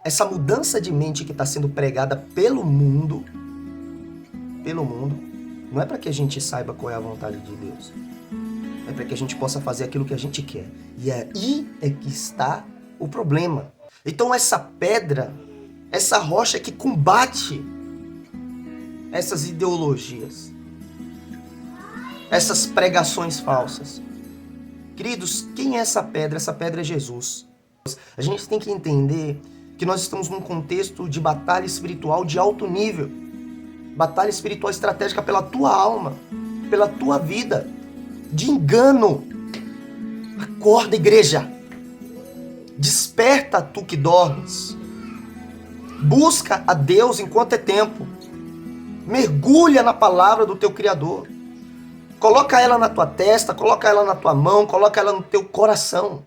essa mudança de mente que está sendo pregada pelo mundo, não é para que a gente saiba qual é a vontade de Deus. É para que a gente possa fazer aquilo que a gente quer. E aí é que está o problema. Então essa pedra, essa rocha que combate essas ideologias, essas pregações falsas. Queridos, quem é essa pedra? Essa pedra é Jesus. A gente tem que entender que nós estamos num contexto de batalha espiritual de alto nível. Batalha espiritual estratégica pela tua alma, pela tua vida. De engano. Acorda, igreja. Desperta, tu que dormes. Busca a Deus enquanto é tempo. Mergulha na palavra do teu Criador. Coloca ela na tua testa, coloca ela na tua mão, coloca ela no teu coração.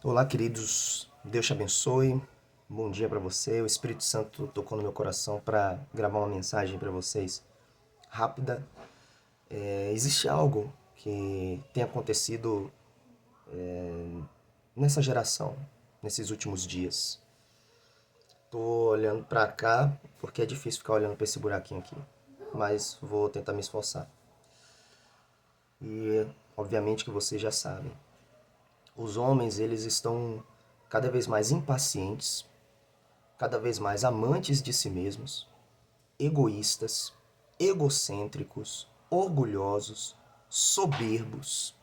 Olá, queridos. Deus te abençoe. Bom dia para você. O Espírito Santo tocou no meu coração para gravar uma mensagem para vocês rápida. Existe algo que tem acontecido nessa geração, nesses últimos dias. Tô olhando para cá porque é difícil ficar olhando para esse buraquinho aqui, mas vou tentar me esforçar. E obviamente que vocês já sabem. Os homens, eles estão cada vez mais impacientes, cada vez mais amantes de si mesmos, egoístas, egocêntricos, orgulhosos, soberbos.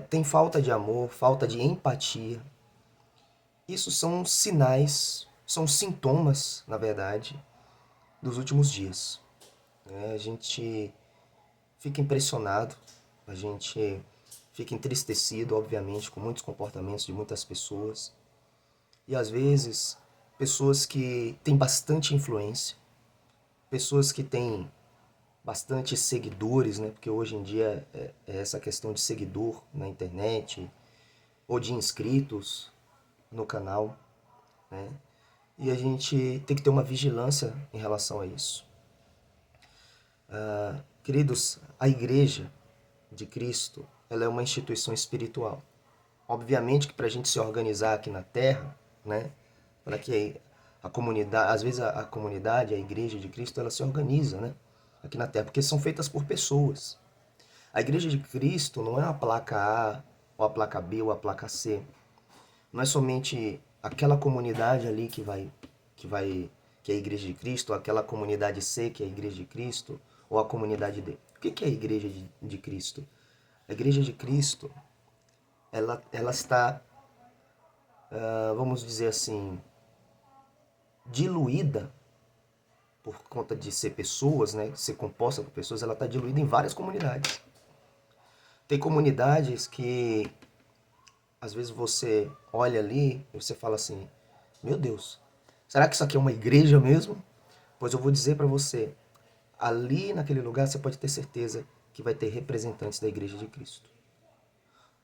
Tem falta de amor, falta de empatia. Isso são sinais, são sintomas, na verdade, dos últimos dias. A gente fica impressionado, a gente fica entristecido, obviamente, com muitos comportamentos de muitas pessoas. E às vezes, pessoas que têm bastante influência, pessoas que têm bastante seguidores, né? Porque hoje em dia é essa questão de seguidor na internet ou de inscritos no canal, né? E a gente tem que ter uma vigilância em relação a isso. Queridos, a Igreja de Cristo, ela é uma instituição espiritual. Obviamente que para a gente se organizar aqui na Terra, né, para que a comunidade, às vezes a comunidade, a Igreja de Cristo, ela se organiza, né, aqui na Terra, porque são feitas por pessoas. A Igreja de Cristo não é a placa A, ou a placa B, ou a placa C. Não é somente aquela comunidade ali que é a Igreja de Cristo, ou aquela comunidade C, que é a Igreja de Cristo, ou a comunidade D. O que é a Igreja de Cristo? A Igreja de Cristo, ela está, vamos dizer assim, diluída por conta de ser pessoas, né, ser composta por pessoas, ela está diluída em várias comunidades. Tem comunidades que, às vezes você olha ali e você fala assim, meu Deus, será que isso aqui é uma igreja mesmo? Pois eu vou dizer para você, ali naquele lugar você pode ter certeza que vai ter representantes da Igreja de Cristo.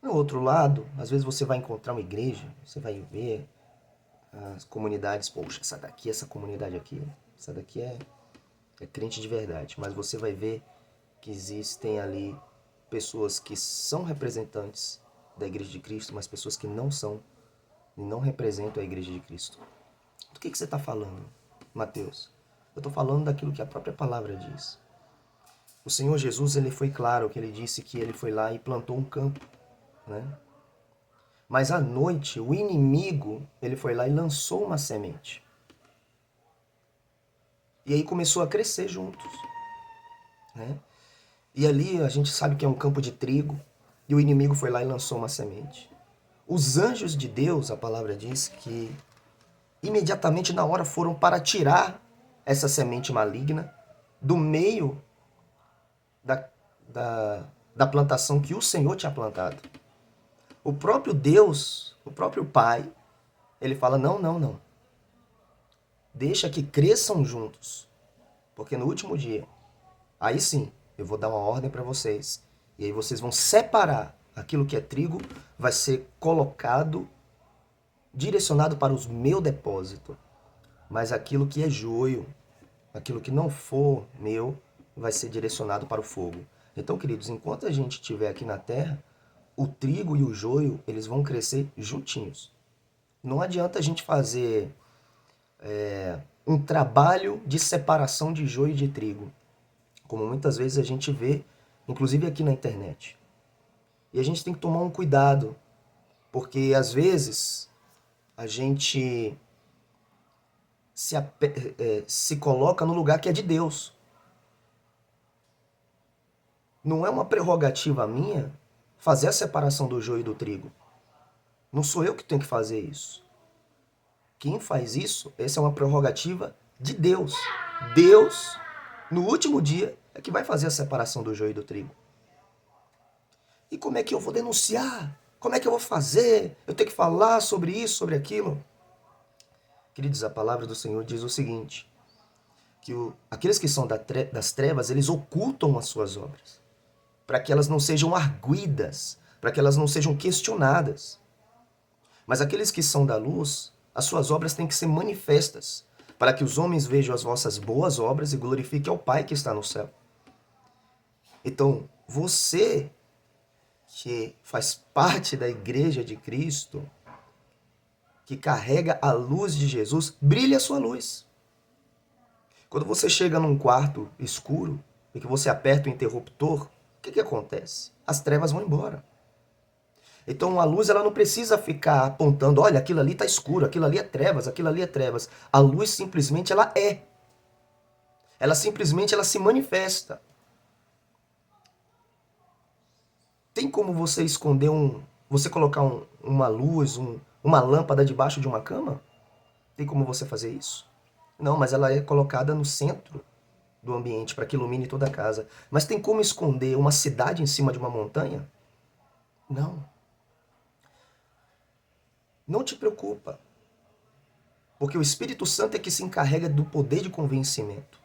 No outro lado, às vezes você vai encontrar uma igreja, você vai ver as comunidades, poxa, essa comunidade aqui, essa daqui é crente de verdade, mas você vai ver que existem ali pessoas que são representantes da Igreja de Cristo, mas pessoas que não são e não representam a Igreja de Cristo. Do que você está falando, Mateus? Eu estou falando daquilo que a própria palavra diz. O Senhor Jesus, ele foi claro que ele disse que ele foi lá e plantou um campo, né? Mas à noite, o inimigo, ele foi lá e lançou uma semente. E aí começou a crescer juntos, né? E ali a gente sabe que é um campo de trigo, e o inimigo foi lá e lançou uma semente. Os anjos de Deus, a palavra diz que imediatamente na hora foram para tirar essa semente maligna do meio da, da plantação que o Senhor tinha plantado. O próprio Deus, o próprio Pai, ele fala, não, não, não. Deixa que cresçam juntos. Porque no último dia, aí sim, eu vou dar uma ordem para vocês. E aí vocês vão separar aquilo que é trigo, vai ser colocado, direcionado para o meu depósito. Mas aquilo que é joio, aquilo que não for meu, vai ser direcionado para o fogo. Então, queridos, enquanto a gente estiver aqui na terra, o trigo e o joio, eles vão crescer juntinhos. Não adianta a gente fazer um trabalho de separação de joio e de trigo, como muitas vezes a gente vê, inclusive aqui na internet. E a gente tem que tomar um cuidado, porque às vezes a gente se coloca no lugar que é de Deus. Não é uma prerrogativa minha fazer a separação do joio e do trigo. Não sou eu que tenho que fazer isso. Quem faz isso, essa é uma prerrogativa de Deus. Deus, no último dia, é que vai fazer a separação do joio e do trigo. E como é que eu vou denunciar? Como é que eu vou fazer? Eu tenho que falar sobre isso, sobre aquilo? Queridos, a palavra do Senhor diz o seguinte, que aqueles que são das trevas, eles ocultam as suas obras, para que elas não sejam arguidas, para que elas não sejam questionadas. Mas aqueles que são da luz, as suas obras têm que ser manifestas, para que os homens vejam as vossas boas obras e glorifiquem ao Pai que está no céu. Então, você que faz parte da Igreja de Cristo, que carrega a luz de Jesus, brilhe a sua luz. Quando você chega num quarto escuro e que você aperta o interruptor, o que acontece? As trevas vão embora. Então a luz ela não precisa ficar apontando, olha, aquilo ali está escuro, aquilo ali é trevas, aquilo ali é trevas. A luz simplesmente ela é. Ela simplesmente ela se manifesta. Tem como você esconder você colocar uma luz, uma lâmpada debaixo de uma cama? Tem como você fazer isso? Não, mas ela é colocada no centro do ambiente para que ilumine toda a casa. Mas tem como esconder uma cidade em cima de uma montanha? Não. Não te preocupa. Porque o Espírito Santo é que se encarrega do poder de convencimento.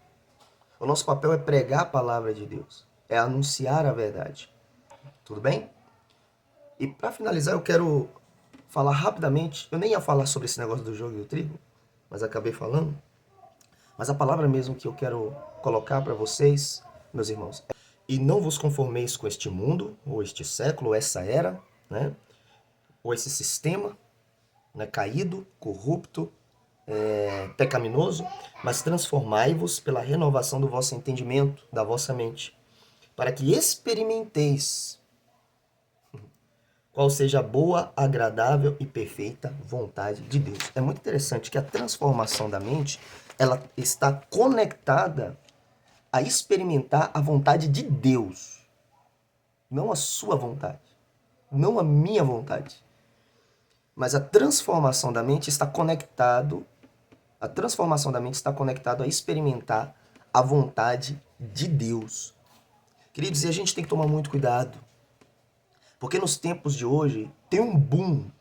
O nosso papel é pregar a palavra de Deus. É anunciar a verdade. Tudo bem? E para finalizar, eu quero falar rapidamente. Eu nem ia falar sobre esse negócio do joio e do trigo, mas acabei falando. Mas a palavra mesmo que eu quero colocar para vocês, meus irmãos, é: e não vos conformeis com este mundo, ou este século, ou essa era, né? Ou esse sistema, né? Caído, corrupto, pecaminoso, mas transformai-vos pela renovação do vosso entendimento, da vossa mente, para que experimenteis qual seja a boa, agradável e perfeita vontade de Deus. É muito interessante que a transformação da mente, ela está conectada a experimentar a vontade de Deus, não a sua vontade, não a minha vontade. Mas a transformação da mente está conectado, a transformação da mente está conectada a experimentar a vontade de Deus. Queridos, e a gente tem que tomar muito cuidado, porque nos tempos de hoje tem um boom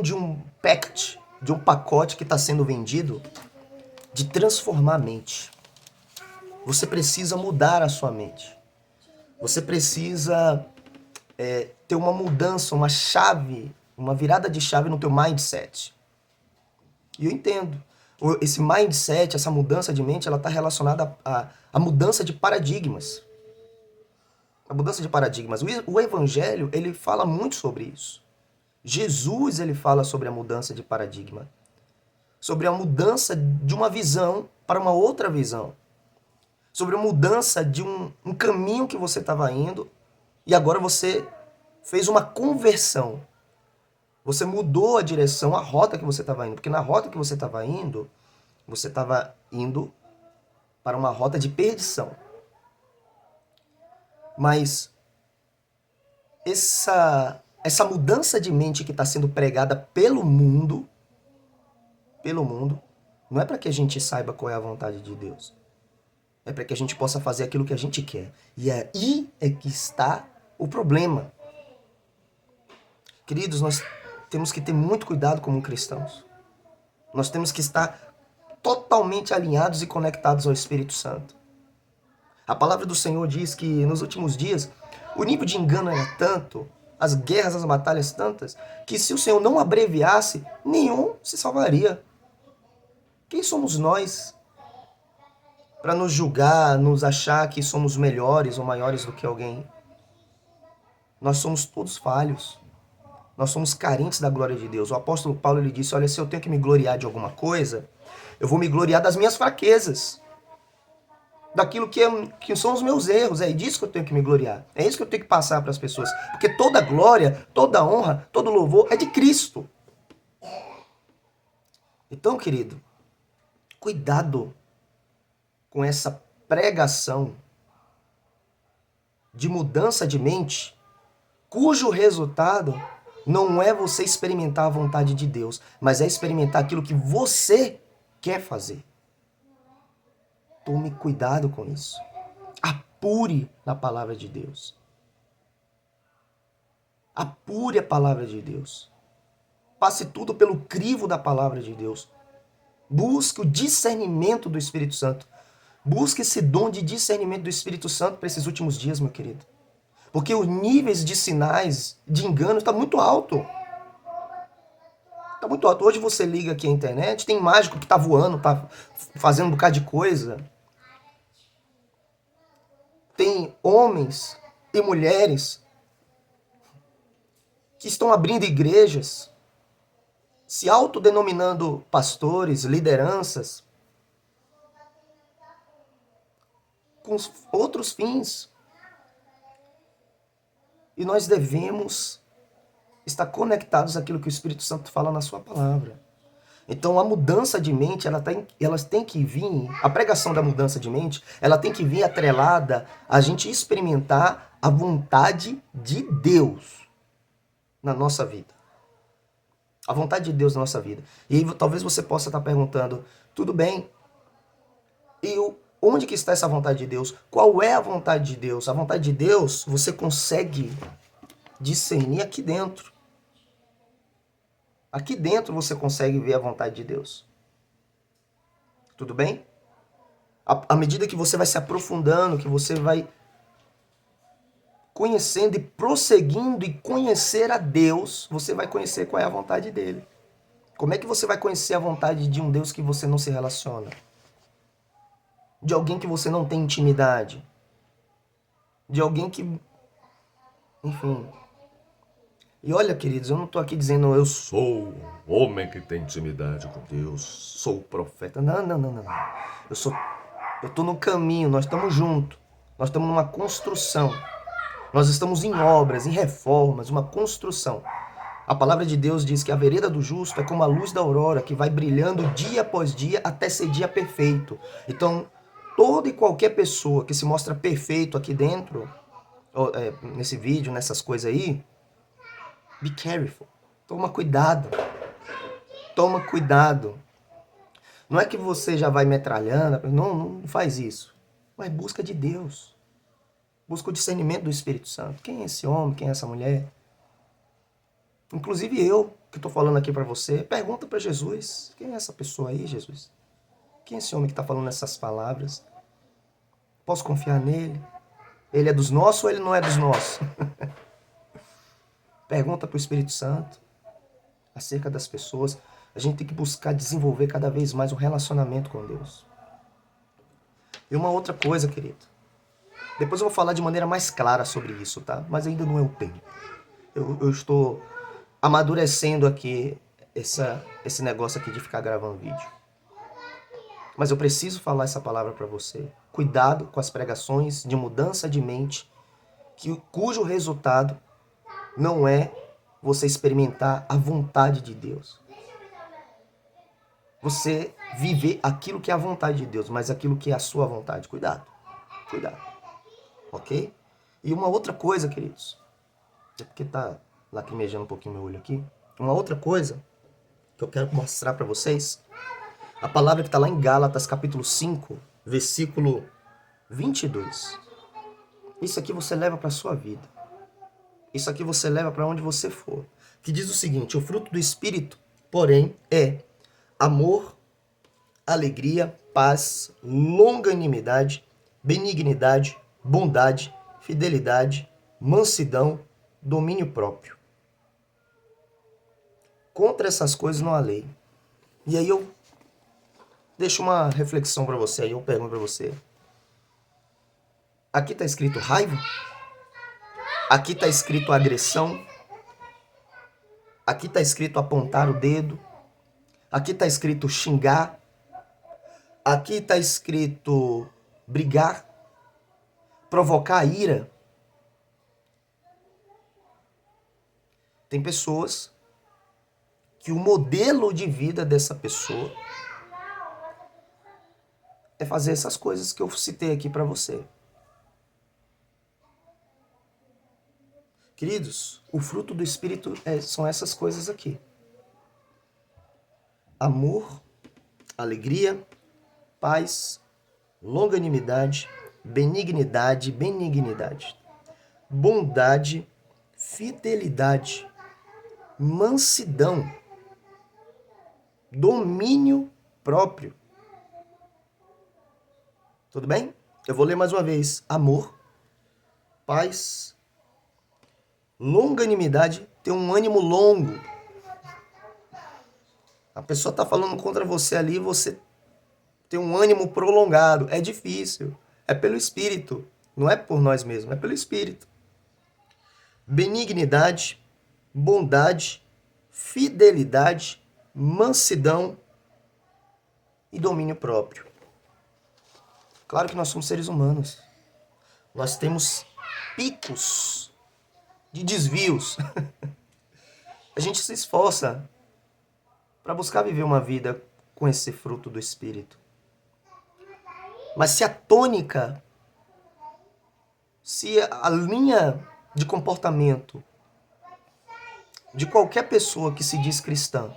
de um packet, de um pacote que está sendo vendido de transformar a mente. Você precisa mudar a sua mente. Você precisa ter uma mudança, uma chave, uma virada de chave no teu mindset. E eu entendo. Esse mindset, essa mudança de mente, ela está relacionada à mudança de paradigmas. A mudança de paradigmas. O Evangelho, ele fala muito sobre isso. Jesus, ele fala sobre a mudança de paradigma. Sobre a mudança de uma visão para uma outra visão. Sobre a mudança de um caminho que você estava indo e agora você fez uma conversão. Você mudou a direção, a rota que você estava indo. Porque na rota que você estava indo para uma rota de perdição. Mas essa mudança de mente que está sendo pregada pelo mundo, não é para que a gente saiba qual é a vontade de Deus. É para que a gente possa fazer aquilo que a gente quer. E aí é que está o problema. Queridos, nós temos que ter muito cuidado como cristãos. Nós temos que estar totalmente alinhados e conectados ao Espírito Santo. A palavra do Senhor diz que nos últimos dias o nível de engano era tanto, as guerras, as batalhas tantas, que se o Senhor não abreviasse, nenhum se salvaria. Quem somos nós para nos julgar, nos achar que somos melhores ou maiores do que alguém? Nós somos todos falhos. Nós somos carentes da glória de Deus. O apóstolo Paulo ele disse, olha, se eu tenho que me gloriar de alguma coisa, eu vou me gloriar das minhas fraquezas. Daquilo que são os meus erros. É disso que eu tenho que me gloriar. É isso que eu tenho que passar para as pessoas. Porque toda glória, toda honra, todo louvor é de Cristo. Então, querido, cuidado com essa pregação de mudança de mente, cujo resultado não é você experimentar a vontade de Deus, mas é experimentar aquilo que você quer fazer. Tome cuidado com isso. Apure na palavra de Deus. Apure a palavra de Deus. Passe tudo pelo crivo da palavra de Deus. Busque o discernimento do Espírito Santo. Busque esse dom de discernimento do Espírito Santo para esses últimos dias, meu querido. Porque os níveis de sinais, de engano, está muito alto. Está muito alto. Hoje você liga aqui a internet, tem mágico que está voando, está fazendo um bocado de coisa. Tem homens e mulheres que estão abrindo igrejas, se autodenominando pastores, lideranças, com outros fins. E nós devemos estar conectados àquilo que o Espírito Santo fala na sua palavra. Então a mudança de mente, ela tem que vir, a pregação da mudança de mente, ela tem que vir atrelada a gente experimentar a vontade de Deus na nossa vida. A vontade de Deus na nossa vida. E aí, talvez você possa estar perguntando, tudo bem, onde que está essa vontade de Deus? Qual é a vontade de Deus? A vontade de Deus você consegue discernir aqui dentro. Aqui dentro você consegue ver a vontade de Deus. Tudo bem? À medida que você vai se aprofundando, que você vai conhecendo e prosseguindo e conhecer a Deus, você vai conhecer qual é a vontade dele. Como é que você vai conhecer a vontade de um Deus que você não se relaciona? De alguém que você não tem intimidade? De alguém que... Enfim. E olha, queridos, eu não estou aqui dizendo eu sou o homem que tem intimidade com Deus, sou o profeta. Não. Eu estou no caminho, nós estamos juntos. Nós estamos numa construção. Nós estamos em obras, em reformas, uma construção. A palavra de Deus diz que a vereda do justo é como a luz da aurora, que vai brilhando dia após dia até ser dia perfeito. Então, toda e qualquer pessoa que se mostra perfeito aqui dentro, nesse vídeo, nessas coisas aí, be careful. Toma cuidado. Toma cuidado. Não é que você já vai metralhando, não faz isso. Mas busca de Deus. Busca o discernimento do Espírito Santo. Quem é esse homem? Quem é essa mulher? Inclusive eu, que estou falando aqui para você, pergunta para Jesus. Quem é essa pessoa aí, Jesus? Quem é esse homem que está falando essas palavras? Posso confiar nele? Ele é dos nossos ou ele não é dos nossos? Pergunta para o Espírito Santo acerca das pessoas. A gente tem que buscar desenvolver cada vez mais o relacionamento com Deus. E uma outra coisa, querido. Depois eu vou falar de maneira mais clara sobre isso, tá? Mas ainda não é o tempo. Eu estou amadurecendo aqui esse negócio aqui de ficar gravando vídeo. Mas eu preciso falar essa palavra para você. Cuidado com as pregações de mudança de mente, cujo resultado não é você experimentar a vontade de Deus. Você viver aquilo que é a vontade de Deus, mas aquilo que é a sua vontade. Cuidado. Cuidado. Ok? E uma outra coisa, queridos. É porque tá lacrimejando um pouquinho meu olho aqui. Uma outra coisa que eu quero mostrar para vocês. A palavra que está lá em Gálatas, capítulo 5, versículo 22. Isso aqui você leva para a sua vida. Isso aqui você leva para onde você for. Que diz o seguinte: o fruto do Espírito, porém, é amor, alegria, paz, longanimidade, benignidade, bondade, fidelidade, mansidão, domínio próprio. Contra essas coisas não há lei. E aí eu deixo uma reflexão para você, aí eu pergunto para você. Aqui está escrito raiva? Aqui está escrito agressão. Aqui está escrito apontar o dedo. Aqui está escrito xingar. Aqui está escrito brigar, provocar ira. Tem pessoas que o modelo de vida dessa pessoa é fazer essas coisas que eu citei aqui para você. Queridos, o fruto do Espírito são essas coisas aqui. Amor, alegria, paz, longanimidade, benignidade, bondade, fidelidade, mansidão, domínio próprio. Tudo bem? Eu vou ler mais uma vez. Amor, paz, longanimidade, ter um ânimo longo. A pessoa está falando contra você ali, você tem um ânimo prolongado. É difícil. É pelo Espírito. Não é por nós mesmos, é pelo Espírito. Benignidade, bondade, fidelidade, mansidão e domínio próprio. Claro que nós somos seres humanos. Nós temos picos de desvios. A gente se esforça para buscar viver uma vida com esse fruto do Espírito. Mas se a tônica, se a linha de comportamento de qualquer pessoa que se diz cristã,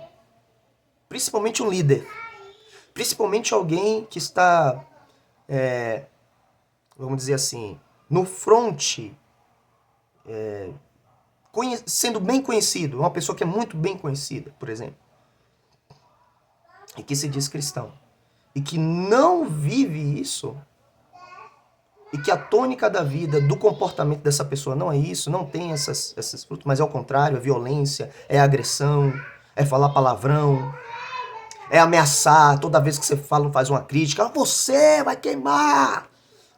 principalmente um líder, principalmente alguém que está, vamos dizer assim, no fronte, sendo bem conhecido, uma pessoa que é muito bem conhecida, por exemplo, e que se diz cristão, e que não vive isso, e que a tônica da vida, do comportamento dessa pessoa não é isso, não tem esses frutos, mas é o contrário, é violência, é agressão, é falar palavrão, é ameaçar toda vez que você faz uma crítica, você vai queimar,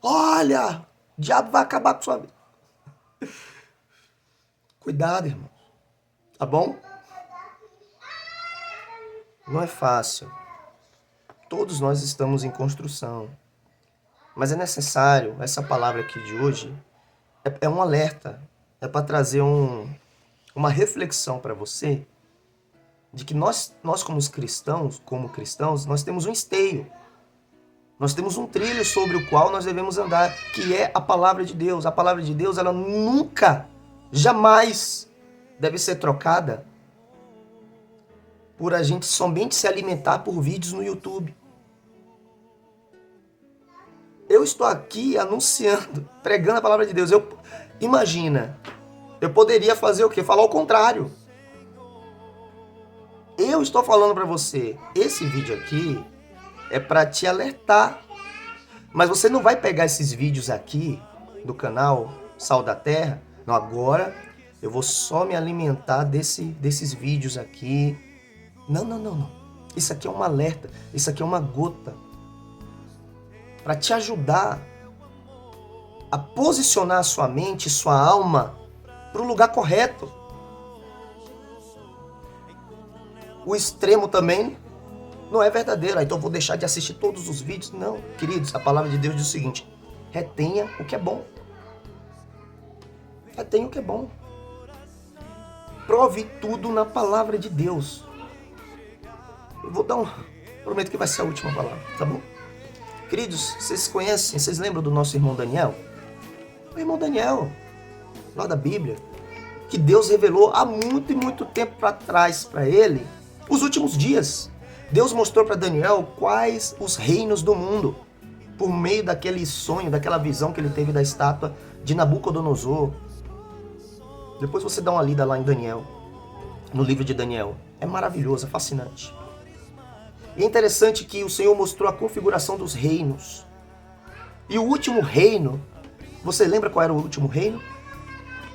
olha, o diabo vai acabar com sua vida. Cuidado, irmão, tá bom? Não é fácil. Todos nós estamos em construção. Mas é necessário, essa palavra aqui de hoje, é um alerta. É para trazer uma reflexão para você de que nós como cristãos, nós temos um esteio. Nós temos um trilho sobre o qual nós devemos andar, que é a palavra de Deus. A palavra de Deus, ela nunca, jamais deve ser trocada por a gente somente se alimentar por vídeos no YouTube. Eu estou aqui anunciando, pregando a palavra de Deus. Imagina, eu poderia fazer o quê? Falar o contrário. Eu estou falando para você, esse vídeo aqui é para te alertar. Mas você não vai pegar esses vídeos aqui do canal Sal da Terra. Não, agora eu vou só me alimentar desses vídeos aqui. Não. Isso aqui é um alerta, isso aqui é uma gota para te ajudar a posicionar a sua mente, sua alma para o lugar correto. O extremo também não é verdadeiro. Então eu vou deixar de assistir todos os vídeos. Não, queridos, a palavra de Deus diz o seguinte: retenha o que é bom. Retenha o que é bom. Prove tudo na palavra de Deus. Eu vou dar prometo que vai ser a última palavra, tá bom? Queridos, vocês conhecem, vocês lembram do nosso irmão Daniel? O irmão Daniel, lá da Bíblia, que Deus revelou há muito e muito tempo para trás para ele, os últimos dias. Deus mostrou para Daniel quais os reinos do mundo, por meio daquele sonho, daquela visão que ele teve da estátua de Nabucodonosor. Depois você dá uma lida lá em Daniel, no livro de Daniel. É maravilhoso, é fascinante. E é interessante que o Senhor mostrou a configuração dos reinos. E o último reino, você lembra qual era o último reino?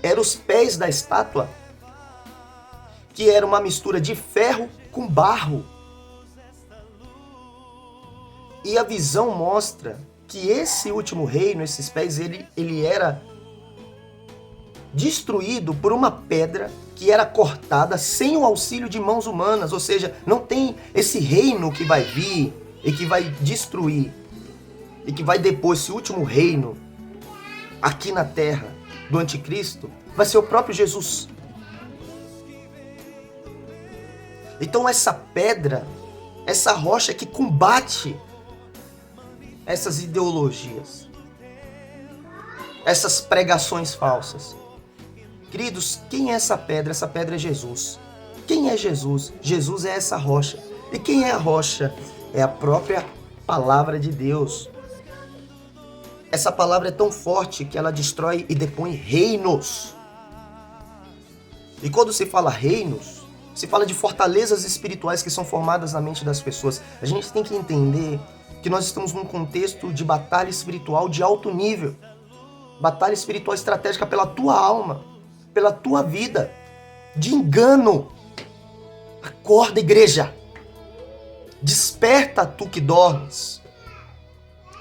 Era os pés da estátua, que era uma mistura de ferro com barro. E a visão mostra que esse último reino, esses pés, ele era destruído por uma pedra que era cortada sem o auxílio de mãos humanas. Ou seja, não tem esse reino que vai vir e que vai destruir e que vai depor esse último reino aqui na terra do anticristo, vai ser o próprio Jesus. Então essa pedra, essa rocha que combate essas ideologias, essas pregações falsas. Queridos, quem é essa pedra? Essa pedra é Jesus. Quem é Jesus? Jesus é essa rocha. E quem é a rocha? É a própria palavra de Deus. Essa palavra é tão forte que ela destrói e depõe reinos. E quando se fala reinos, se fala de fortalezas espirituais que são formadas na mente das pessoas. A gente tem que entender que nós estamos num contexto de batalha espiritual de alto nível. Batalha espiritual estratégica pela tua alma, pela tua vida, de engano. Acorda, igreja. Desperta, tu que dormes.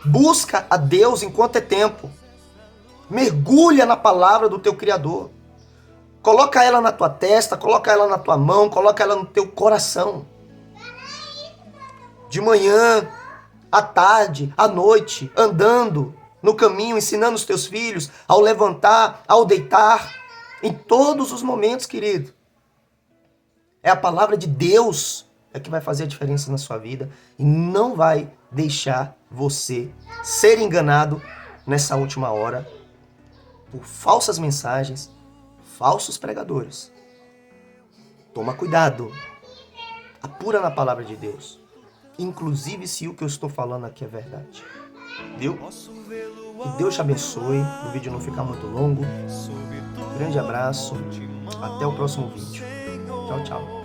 Busca a Deus enquanto é tempo. Mergulha na palavra do teu Criador. Coloca ela na tua testa, coloca ela na tua mão, coloca ela no teu coração. De manhã, à tarde, à noite, andando no caminho, ensinando os teus filhos, ao levantar, ao deitar, em todos os momentos, querido. É a palavra de Deus que vai fazer a diferença na sua vida e não vai deixar você ser enganado nessa última hora por falsas mensagens, falsos pregadores. Toma cuidado. Apura na palavra de Deus. Inclusive se o que eu estou falando aqui é verdade. Viu? Que Deus te abençoe. O vídeo não ficar muito longo. Grande abraço. Até o próximo vídeo. Tchau, tchau.